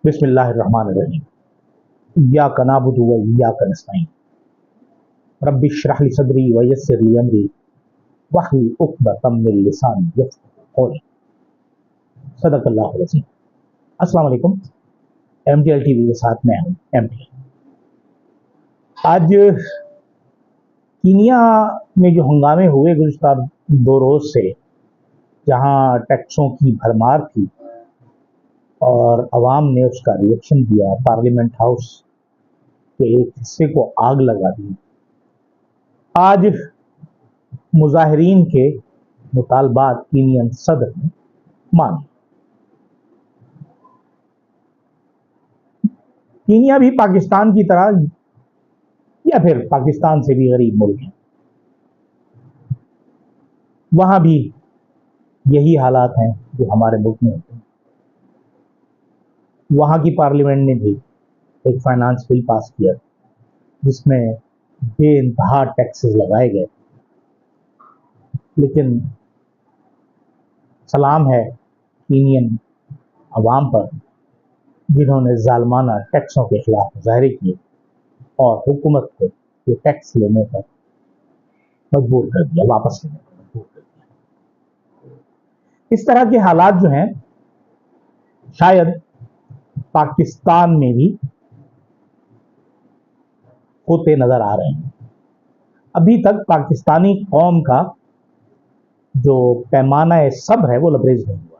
बिस्मिल्लाहिर्रहमानिर्रहीम। इय्याका नअबुदु व इय्याका नस्तईन। रब्बि इश्रह ली सदरी व यस्सिर ली अमरी वहलुल उक़दतम मिन लिसानी यफ़क़हू क़ौली। सदक़ल्लाहुल अज़ीम। अस्सलाम वालेकुम। MTL टीवी के साथ मैं हूँ MTL। आज कीनिया में जो हंगामे हुए गुज़िश्ता 2 रोज़ से, जहाँ टैक्सों की भरमार थी और अवाम ने उसका रिएक्शन दिया, पार्लियामेंट हाउस के एक हिस्से को आग लगा दी। आज मुजाहिरीन के मुतालबात कीनियन सदर ने माने। कीनिया भी पाकिस्तान की तरह या फिर पाकिस्तान से भी गरीब मुल्क है। वहां भी यही हालात हैं जो हमारे मुल्क में होते हैं। वहां की पार्लियामेंट ने भी एक फाइनेंस बिल पास किया जिसमें बेइंतहा टैक्सेस लगाए गए, लेकिन सलाम है कीनियन अवाम पर जिन्होंने जालमाना टैक्सों के खिलाफ मुजाहरे किए और हुकूमत को ये टैक्स लेने पर मजबूर कर दिया, वापस लेने पर मजबूर कर दिया। इस तरह के हालात जो हैं शायद पाकिस्तान में भी होते नजर आ रहे हैं। अभी तक पाकिस्तानी कौम का जो पैमाना सब्र है वो लबरेज नहीं हुआ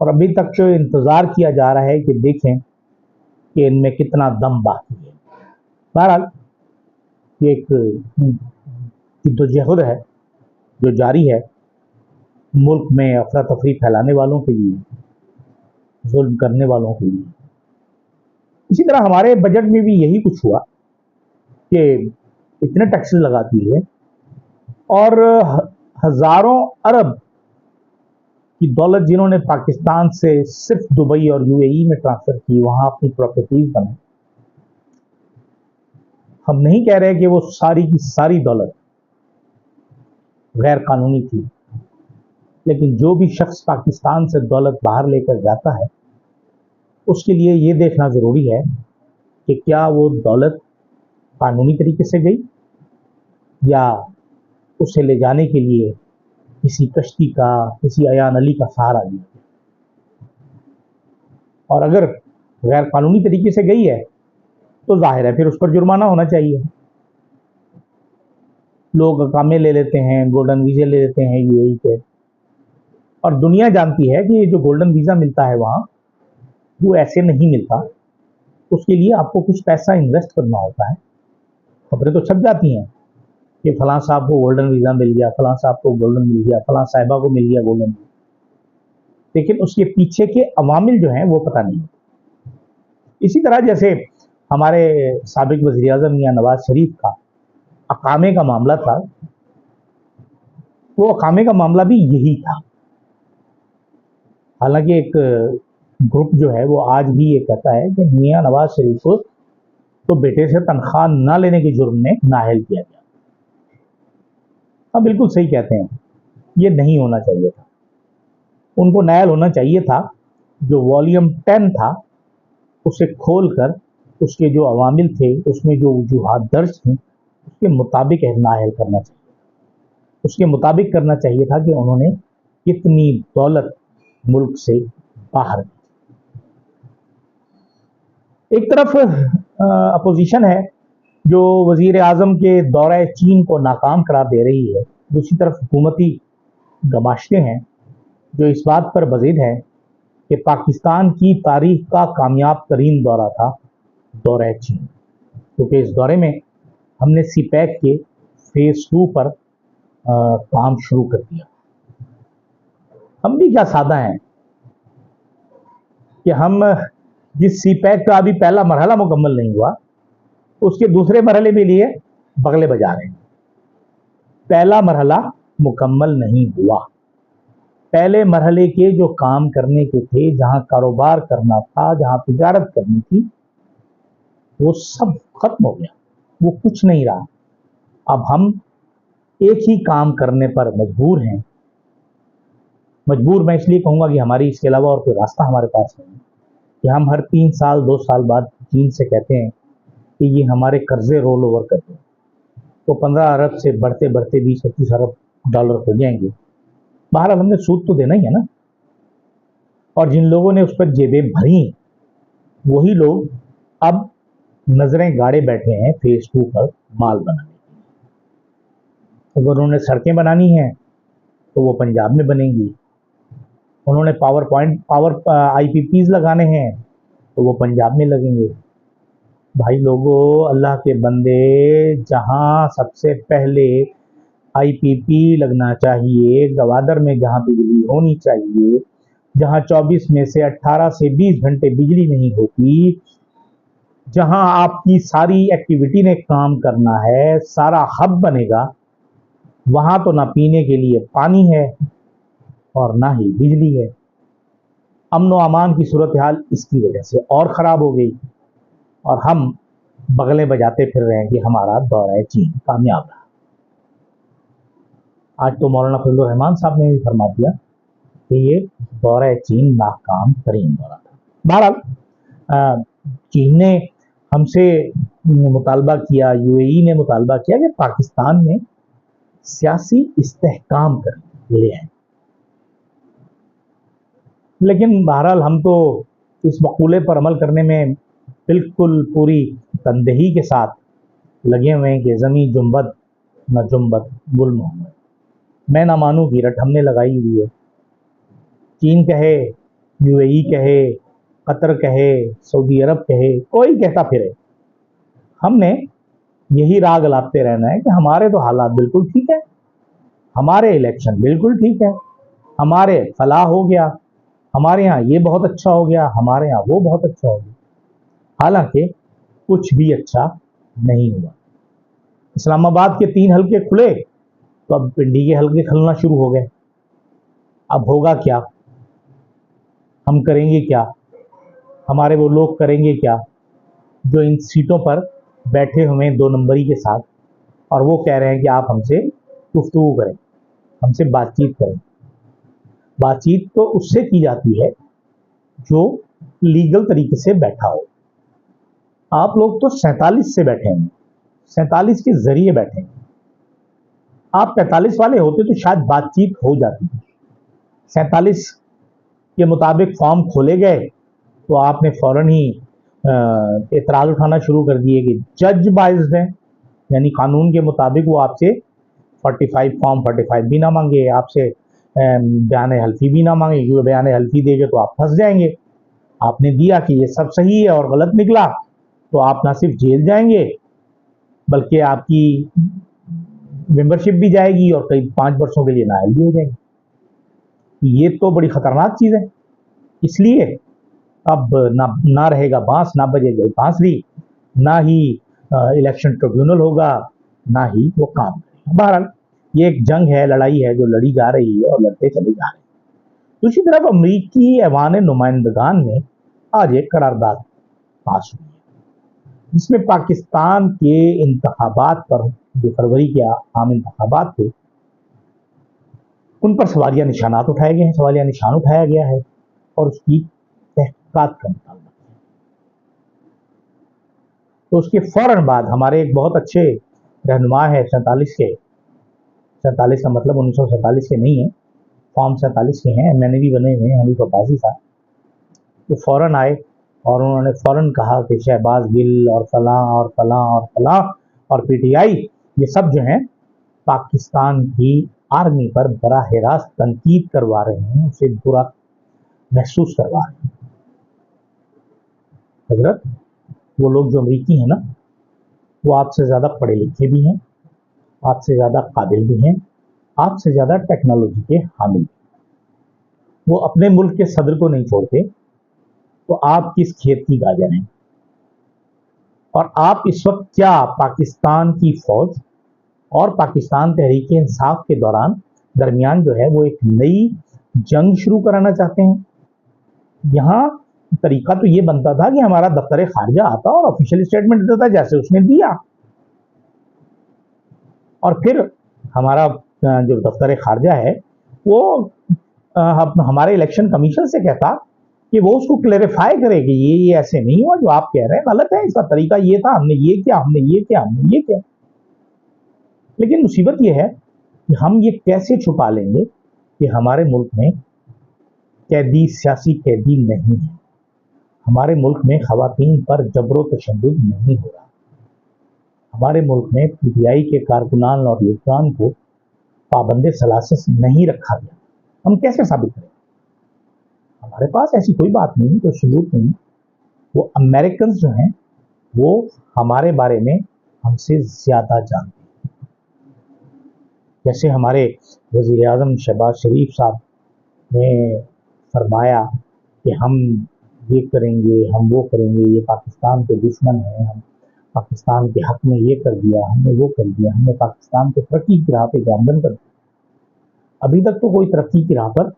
और अभी तक तो इंतजार किया जा रहा है कि देखें कि इनमें कितना दम बाकी है। बहरहाल ये एक जिद्दोजहद है जो जारी है मुल्क में अफरा तफरी फैलाने वालों के लिए, जुल्म करने वालों के लिए। इसी तरह हमारे बजट में भी यही कुछ हुआ कि इतने टैक्सेस लगा दिए और हजारों अरब की दौलत जिन्होंने पाकिस्तान से सिर्फ दुबई और UAE में ट्रांसफर की, वहां अपनी प्रॉपर्टीज बनाई। हम नहीं कह रहे कि वो सारी की सारी दौलत गैर कानूनी थी, लेकिन जो भी शख्स पाकिस्तान से दौलत बाहर लेकर जाता है उसके लिए ये देखना जरूरी है कि क्या वो दौलत कानूनी तरीके से गई या उसे ले जाने के लिए किसी कश्ती का, किसी अयान अली का सहारा लिया। और अगर गैर कानूनी तरीके से गई है तो जाहिर है फिर उस पर जुर्माना होना चाहिए। लोग अकामे ले लेते हैं, गोल्डन वीज़े ले लेते हैं UAE के, और दुनिया जानती है कि जो गोल्डन वीज़ा मिलता है वहाँ वो ऐसे नहीं मिलता। उसके लिए आपको कुछ पैसा इन्वेस्ट करना होता है। खबरें तो छप जाती हैं कि फलां साहब को गोल्डन वीज़ा मिल गया, फलां साहब को गोल्डन मिल गया, फलां साहिबा को मिल गया गोल्डन वीज़ा, लेकिन उसके पीछे के अवामिल जो हैं वो पता नहीं। इसी तरह जैसे हमारे साबिक वज़ीर आज़म मियां नवाज शरीफ का अकामे का मामला था, वो अकामे का मामला भी यही था। हालांकि एक ग्रुप जो है वो आज भी ये कहता है कि मियां नवाज शरीफ को तो बेटे से तनख्वाह ना लेने के जुर्म में नाअहल किया गया। हाँ, बिल्कुल सही कहते हैं, ये नहीं होना चाहिए था। उनको नाअहल होना चाहिए था, जो वॉल्यूम 10 था उसे खोलकर उसके जो अवामिल थे, उसमें जो वजूहात दर्ज थी, उसके मुताबिक नाअहल करना चाहिए। उसके मुताबिक करना चाहिए था कि उन्होंने कितनी दौलत मुल्क से बाहर की। एक तरफ अपोजिशन है जो वजीर आजम के दौरे चीन को नाकाम करार दे रही है, दूसरी तरफ हुकूमती गमाश्ते हैं जो इस बात पर बज़िद है कि पाकिस्तान की तारीख का कामयाब तरीन दौरा था दौरे चीन, क्योंकि इस दौरे में हमने CPEC के फेज 2 पर काम शुरू कर दिया। हम भी क्या सादा हैं कि हम जिस CPEC का अभी पहला मरहला मुकम्मल नहीं हुआ उसके दूसरे मरहले के लिए बगले बजा रहे हैं। पहला मरहला मुकम्मल नहीं हुआ, पहले मरहले के जो काम करने के थे, जहां कारोबार करना था, जहां तिजारत करनी थी, वो सब खत्म हो गया, वो कुछ नहीं रहा। अब हम एक ही काम करने पर मजबूर हैं। मजबूर मैं इसलिए कहूँगा कि हमारी इसके अलावा और कोई रास्ता हमारे पास नहीं है। کہ ہم ہر 3 سال 2 سال بعد چین سے کہتے ہیں کہ یہ ہمارے قرضے رول اوور کر دیں، تو 15 ارب سے بڑھتے بڑھتے 20-25 ارب ڈالر ہو جائیں گے۔ بہرحال ہم نے سود تو دینا ہی ہے نا، اور جن لوگوں نے اس پر جیبیں بھری وہی لوگ اب نظریں گاڑے بیٹھے ہیں فیس 2 پر مال بنانے۔ اگر انہوں نے سڑکیں بنانی ہیں تو وہ پنجاب میں بنیں گی، انہوں نے پاور آئی پی پیز لگانے ہیں تو وہ پنجاب میں لگیں گے۔ بھائی لوگوں، اللہ کے بندے، جہاں سب سے پہلے آئی پی پی لگنا چاہیے، گوادر میں جہاں بجلی ہونی چاہیے، جہاں 24 میں سے 18 سے 20 گھنٹے بجلی نہیں ہوتی، جہاں آپ کی ساری ایکٹیویٹی نے کام کرنا ہے، سارا ہب بنے گا، وہاں تو نہ پینے کے لیے پانی ہے اور نہ ہی بجلی ہے۔ امن و امان کی صورتحال اس کی وجہ سے اور خراب ہو گئی، اور ہم بغلیں بجاتے پھر رہے ہیں کہ ہمارا دورہ چین کامیاب رہا۔ آج تو مولانا فضل الرحمان صاحب نے بھی فرما دیا کہ یہ دورہ چین ناکام ترین دورہ تھا۔ بہرحال چین نے ہم سے مطالبہ کیا، یو اے ای نے مطالبہ کیا کہ پاکستان میں سیاسی استحکام کر لے آئیں، لیکن بہرحال ہم تو اس مقولے پر عمل کرنے میں بالکل پوری تندہی کے ساتھ لگے ہوئے ہیں کہ زمیں جنبد نہ جنبد گل محمد، میں نہ مانوں کی رٹ ہم نے لگائی ہوئی ہے۔ چین کہے، یو اے ای کہے، قطر کہے، سعودی عرب کہے، کوئی کہتا پھرے، ہم نے یہی راگ لاپتے رہنا ہے کہ ہمارے تو حالات بالکل ٹھیک ہے، ہمارے الیکشن بالکل ٹھیک ہے، ہمارے فلاح ہو گیا، ہمارے ہاں یہ بہت اچھا ہو گیا، ہمارے ہاں وہ بہت اچھا ہو گیا، حالانکہ کچھ بھی اچھا نہیں ہوا۔ اسلام آباد کے 3 حلقے کھلے تو اب پنڈی کے حلقے کھلنا شروع ہو گئے۔ اب ہوگا کیا؟ ہم کریں گے کیا؟ ہمارے وہ لوگ کریں گے کیا جو ان سیٹوں پر بیٹھے ہوئے 2 نمبری کے ساتھ، اور وہ کہہ رہے ہیں کہ آپ ہم سے گفتگو کریں، ہم سے بات چیت کریں۔ بات چیت تو اس سے کی جاتی ہے جو لیگل طریقے سے بیٹھا ہو۔ آپ لوگ تو 47 سے بیٹھے ہیں، 47 کے ذریعے بیٹھے ہیں۔ آپ 45 والے ہوتے تو شاید بات چیت ہو جاتی۔ 47 کے مطابق فارم کھولے گئے تو آپ نے فوراً ہی اعتراض اٹھانا شروع کر دیے کہ جج باعث ہیں، یعنی قانون کے مطابق وہ آپ سے 45 فارم 45 بھی نہ مانگے، آپ سے بیان حلفی بھی نہ مانگے، کیونکہ بیان حلفی دے گے تو آپ پھنس جائیں گے۔ آپ نے دیا کہ یہ سب صحیح ہے اور غلط نکلا تو آپ نہ صرف جیل جائیں گے بلکہ آپ کی ممبرشپ بھی جائے گی اور کئی 5 برسوں کے لیے نااہل بھی ہو جائیں گے۔ یہ تو بڑی خطرناک چیز ہے، اس لیے اب نہ رہے گا بانس، نہ بجے گا بانسری، نہ ہی الیکشن ٹریبیونل ہوگا، نہ ہی وہ کام کرے گا۔ بہرحال یہ ایک جنگ ہے، لڑائی ہے جو لڑی جا رہی ہے اور لڑتے چلے جا رہے ہیں۔ دوسری طرف امریکی ایوان نمائندگان نے آج ایک قرارداد پاس ہوئی ہے جس میں پاکستان کے انتخابات پر، جو فروری کے عام انتخابات تھے، ان پر سوالیہ نشانات اٹھائے گئے ہیں، سوالیہ نشان اٹھایا گیا ہے اور اس کی تحقیقات کا مطالبہ ہے۔ تو اس کے فوراً بعد ہمارے ایک بہت اچھے رہنما ہے 47 کے، 47 کا مطلب 1947 کے نہیں ہے، فارم 47 کے ہیں، میں نے بھی بنے ہوئے ہیں، حنیف عباسی صاحب، وہ فوراً آئے اور انہوں نے فوراً کہا کہ شہباز گل اور فلاں اور فلاں اور فلاں اور پی ٹی آئی یہ سب جو ہیں پاکستان کی آرمی پر براہ راست تنقید کروا رہے ہیں، اسے برا محسوس کروا رہے ہیں۔ حضرت وہ لوگ جو امریکی ہیں نا، وہ آپ سے زیادہ پڑھے لکھے بھی ہیں، آپ سے زیادہ قابل بھی ہیں، آپ سے زیادہ ٹیکنالوجی کے حامل ہیں۔ وہ اپنے ملک کے صدر کو نہیں چھوڑتے تو آپ کس کھیت کی گاجر ہیں؟ اور آپ اس وقت کیا پاکستان کی فوج اور پاکستان تحریک انصاف کے درمیان جو ہے وہ ایک نئی جنگ شروع کرانا چاہتے ہیں؟ یہاں طریقہ تو یہ بنتا تھا کہ ہمارا دفتر خارجہ آتا اور آفیشیل اسٹیٹمنٹ دیتا جیسے اس نے دیا، اور پھر ہمارا جو دفتر خارجہ ہے وہ ہمارے الیکشن کمیشن سے کہتا कि वो उसको क्लेरिफाई करे कि ये ऐसे नहीं हुआ, जो आप कह रहे हैं गलत है, इसका तरीका ये था, हमने ये किया, हमने ये किया, हमने ये किया। लेकिन मुसीबत ये है कि हम ये कैसे छुपा लेंगे कि हमारे मुल्क में कैदी सियासी कैदी नहीं है, हमारे मुल्क में खवातीन पर जबरो तशद्दुद नहीं हो रहा, हमारे मुल्क में पीटीआई के कारकुनान और लीडरान को पाबंदे सलासिस नहीं रखा गया। हम कैसे साबित करें? हमारे पास ऐसी कोई बात नहीं, कोई सबूत नहीं। वो अमेरिकन जो हैं वो हमारे बारे में हमसे ज्यादा जानते हैं। जैसे हमारे वजीर आजम शहबाज शरीफ साहब ने फरमाया कि हम ये करेंगे, हम वो करेंगे, ये पाकिस्तान के दुश्मन हैं, हम पाकिस्तान के हक में ये कर दिया, हमने वो कर दिया, हमने पाकिस्तान को तरक्की की राह पे गामजन कर दिया। अभी तक तो कोई तरक्की की राह पर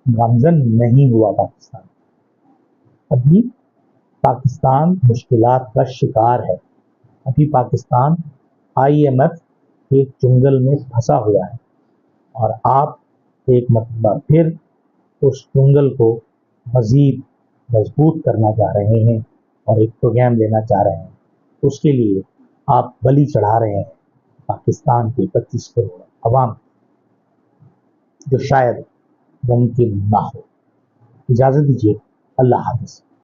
गामजन नहीं हुआ पाकिस्तान। अभी पाकिस्तान मुश्किलात का शिकार है। अभी पाकिस्तान IMF के चुंगल में फंसा हुआ है और आप एक मरतबा फिर उस चुंगल को मजीद मजबूत करना चाह रहे हैं और एक प्रोग्राम लेना चाह रहे हैं। उसके लिए आप बलि चढ़ा रहे हैं पाकिस्तान के 25 करोड़ अवाम, जो शायद मुमकिन ना हो। इजाज़त दीजिए, अल्लाह हाफ़िज़।